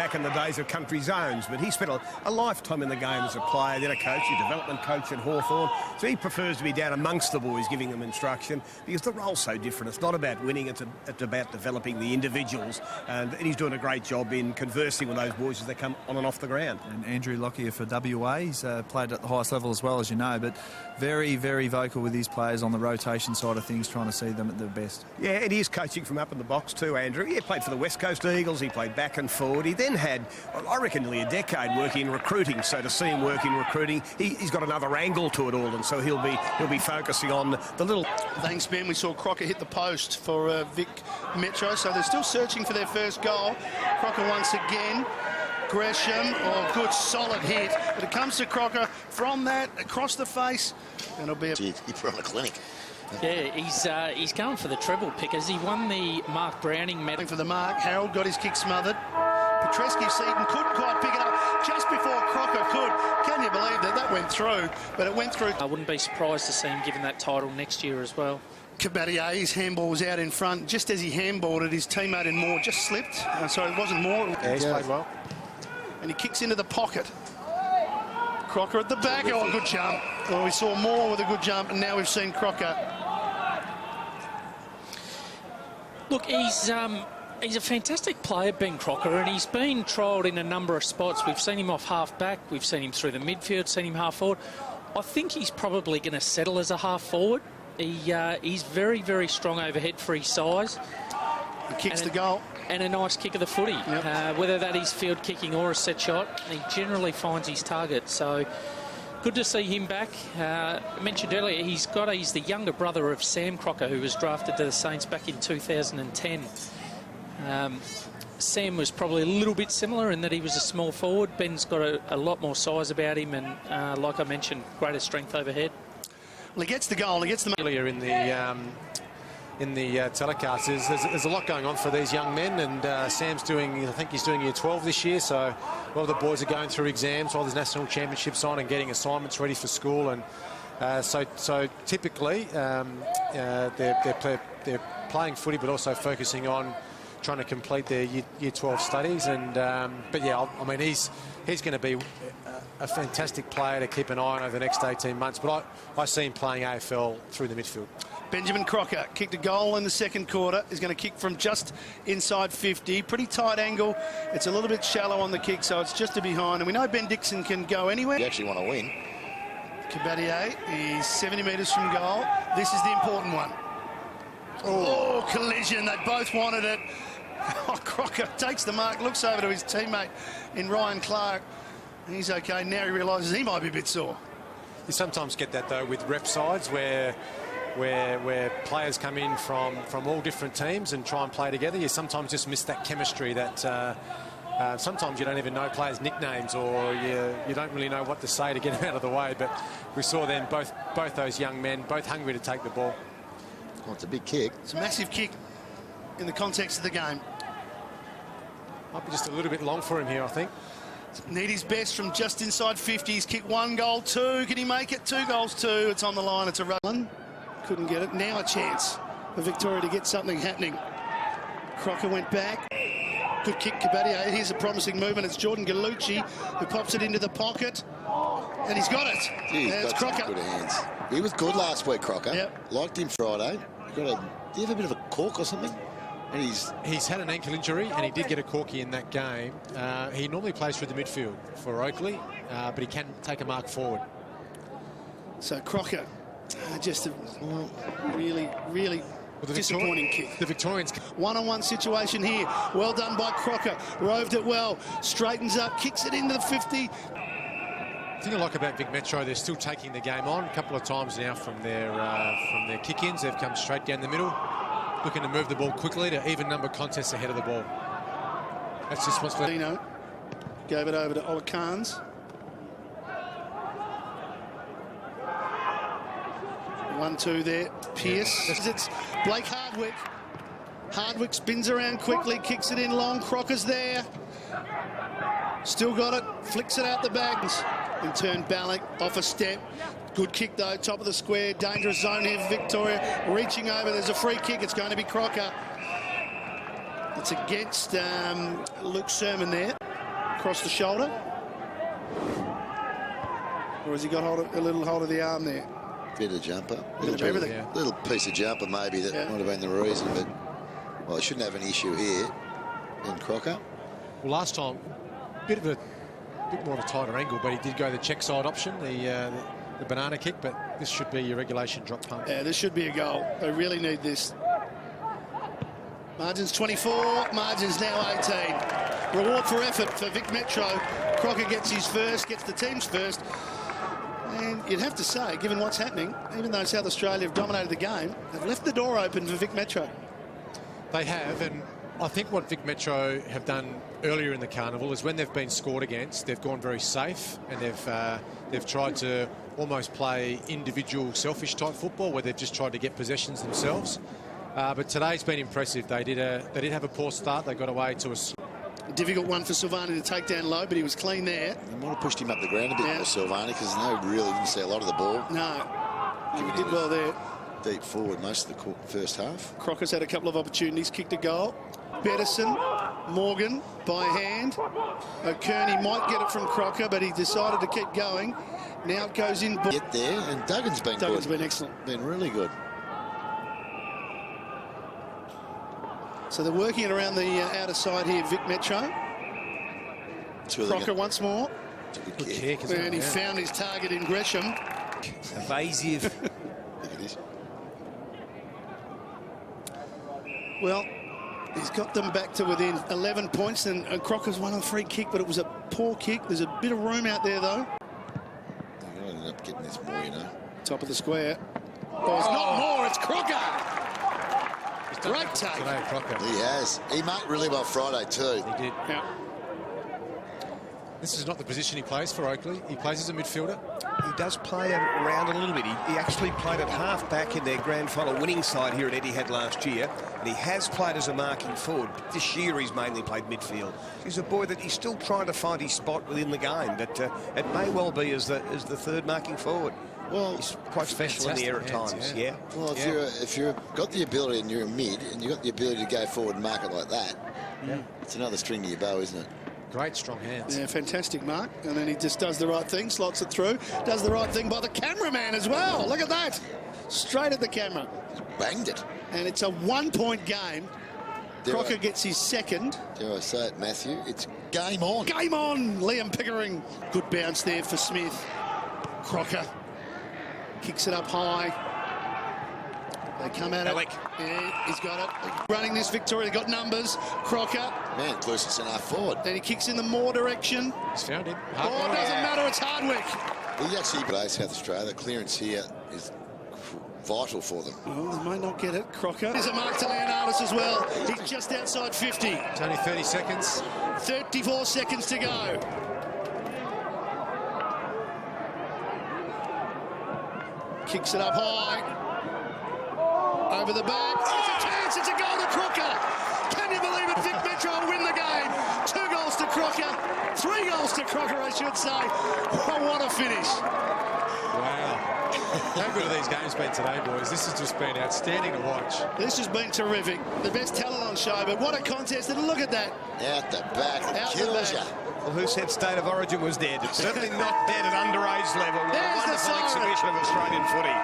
back in the days of country zones, but he spent a lifetime in the game as a player, then a coach, a development coach at Hawthorn. So he prefers to be down amongst the boys giving them instruction because the role's so different. It's not about winning, it's about developing the individuals, and he's doing a great job in conversing with those boys as they come on and off the ground. And Andrew Lockyer for WA, he's played at the highest level as well, as you know, but very, very vocal with his players on the rotation side of things, trying to see them at their best. Yeah, and he is coaching from up in the box too, Andrew. He played for the West Coast Eagles, he played back and forward. He then had, I reckon, nearly a decade working in recruiting, so to see him work in recruiting, he's got another angle to it all, and so he'll be focusing on the little... Thanks, Ben. We saw Crocker hit the post for Vic Metro, so they're still searching for their first goal. Crocker once again. Gresham, good solid hit, but it comes to Crocker from that across the face, and it'll be he put on a clinic. Yeah, he's going for the treble pickers. He won the Mark Browning medal for the mark. Harold got his kick smothered. Petrescu-Seaton couldn't quite pick it up just before Crocker could. Can you believe that? That went through, but it went through. I wouldn't be surprised to see him given that title next year as well. Cabatier, his handball was out in front. Just as he handballed it, his teammate in Moore just slipped. Sorry, it wasn't Moore. Yeah, he's played well. And he kicks into the pocket. Crocker at the back. Oh, good jump. Well, we saw Moore with a good jump, and now we've seen Crocker. Look, he's a fantastic player, Ben Crocker, and he's been trialled in a number of spots. We've seen him off half-back, we've seen him through the midfield, seen him half-forward. I think he's probably going to settle as a half-forward. He's very, very strong overhead for his size. He kicks the goal. And a nice kick of the footy. Yep. Whether that is field kicking or a set shot, he generally finds his target. So good to see him back. I mentioned earlier, he's the younger brother of Sam Crocker, who was drafted to the Saints back in 2010. Sam was probably a little bit similar in that he was a small forward. Ben's got a lot more size about him, and like I mentioned, greater strength overhead. Well, he gets the goal. He gets the earlier in the telecast. There's a lot going on for these young men, and Sam's doing, I think he's doing year 12 this year, so a lot of the boys are going through exams while there's national championships on and getting assignments ready for school, and so typically they're playing footy but also focusing on trying to complete their year 12 studies, and but yeah, I mean he's going to be a fantastic player to keep an eye on over the next 18 months, but I see him playing AFL through the midfield. Benjamin Crocker kicked a goal in the second quarter. He's going to kick from just inside 50. Pretty tight angle. It's a little bit shallow on the kick, so it's just to behind. And we know Ben Dixon can go anywhere. You actually want to win. Cabatier, he's 70 metres from goal. This is the important one. Oh, collision. They both wanted it. Oh, Crocker takes the mark, looks over to his teammate in Ryan Clark. He's okay. Now he realises he might be a bit sore. You sometimes get that, though, with rep sides where players come in from all different teams and try and play together. You sometimes just miss that chemistry that sometimes you don't even know players' nicknames, or you don't really know what to say to get them out of the way. But we saw them, both those young men, both hungry to take the ball. Oh, it's a big kick. It's a massive kick in the context of the game. Might be just a little bit long for him here, I think. Need his best from just inside 50. He's kicked 1 goal, 2. Can he make it? 2 goals, 2. It's on the line. It's a run. Couldn't get it. Now a chance for Victoria to get something happening. Crocker went back. Good kick, Cabatier. Here's a promising movement. It's Jordan Gallucci who pops it into the pocket. And he's got it. He's got Crocker. Good hands. He was good last week, Crocker. Yep. Liked him Friday. Do you have a bit of a cork or something? And he's had an ankle injury, and he did get a corky in that game. He normally plays through the midfield for Oakley, but he can take a mark forward. So Crocker, just a really, really disappointing kick. The Victorians. One-on-one situation here. Well done by Crocker. Roved it well. Straightens up, kicks it into the 50. The thing I like about Vic Metro, they're still taking the game on. A couple of times now from their kick-ins, they've come straight down the middle, looking to move the ball quickly to even number contests ahead of the ball. That's just what's left. Dino gave it over to Ola Khans. One-two there. Pearce. It's Blake Hardwick. Hardwick spins around quickly, kicks it in long. Crocker's there. Still got it. Flicks it out the back. In turn, Ballack off a step. Good kick, though. Top of the square. Dangerous zone here for Victoria. Reaching over. There's a free kick. It's going to be Crocker. It's against Luke Sermon there. across the shoulder. Or has he got a little hold of the arm there? Bit of jumper. Bit of everything. Yeah. Little piece of jumper maybe that might have been the reason, but well, he shouldn't have an issue here in Crocker. Well, last time, bit more of a tighter angle, but he did go the check side option, the banana kick, but this should be your regulation drop punt. Yeah, this should be a goal. They really need this. Margins 24, margins now 18. Reward for effort for Vic Metro. Crocker gets his first, gets the team's first. And you'd have to say, given what's happening, even though South Australia have dominated the game, they've left the door open for Vic Metro. They have, and I think what Vic Metro have done earlier in the carnival is when they've been scored against, they've gone very safe, and they've tried to almost play individual selfish type football where they've just tried to get possessions themselves. But today's been impressive. They did have a poor start. They got away to a difficult one for Silvani to take down low, but he was clean there. He might have pushed him up the ground a bit more, Silvani, because didn't see a lot of the ball. No, he did well there. Deep forward most of the first half. Crocker's had a couple of opportunities, kicked a goal. Bettison, Morgan by hand. O'Kearney might get it from Crocker, but he decided to keep going. Now it goes in. Get there, and Duggan's been Duggan's been excellent. Been really good. So they're working it around the outer side here, Vic Metro. Crocker once more. good kick. And he found his target in Gresham. Evasive. It is. Well, he's got them back to within 11 points, and Crocker's won a free kick, but it was a poor kick. There's a bit of room out there, though. You'll end up getting this more, you know. Top of the square. Oh, it's not more, it's Crocker. Great take. Today, Crocker. He has. He marked really well Friday too. He did. Yeah. This is not the position he plays for Oakley. He plays as a midfielder. He does play around a little bit. He actually played at half-back in their grand final winning side here at Etihad last year, and he has played as a marking forward. But this year he's mainly played midfield. He's a boy that he's still trying to find his spot within the game, but it may well be as the third marking forward. Well, he's quite special in the air at times, yeah. Well, if you've got the ability and you're a mid and you've got the ability to go forward and mark it like that, it's another string to your bow, isn't it? Great strong hands. Yeah, fantastic mark. And then he just does the right thing, slots it through. Does the right thing by the cameraman as well. Look at that. Straight at the camera. Banged it. And it's a 1-point game. Crocker gets his second. Dare I say it, Matthew? It's game on. Game on, Liam Pickering. Good bounce there for Smith. Crocker kicks it up high. They come at it. Yeah, he's got it. Running this Victoria, they've got numbers. Crocker. Man, closest in half forward. Then he kicks in the Moore direction. He's found him. Oh, it doesn't matter, it's Hardwick. He actually plays South Australia. The clearance here is vital for them. Oh, they may not get it. Crocker. There's a mark to Leonardis as well. He's just outside 50. It's only 30 seconds. 34 seconds to go. Kicks it up high. Over the back. It's a chance. It's a goal to Crocker. Can you believe it? Vic Metro will win the game. 2 goals to Crocker. 3 goals to Crocker, I should say. Oh, what a finish. Wow. How good have these games been today, boys? This has just been outstanding to watch. This has been terrific. The best talent on show, but what a contest. And look at that. Out the back. It kills you. Well, who said State of Origin was dead? It's certainly not dead at underage level. What a There's the wonderful siren. exhibition of Australian footy.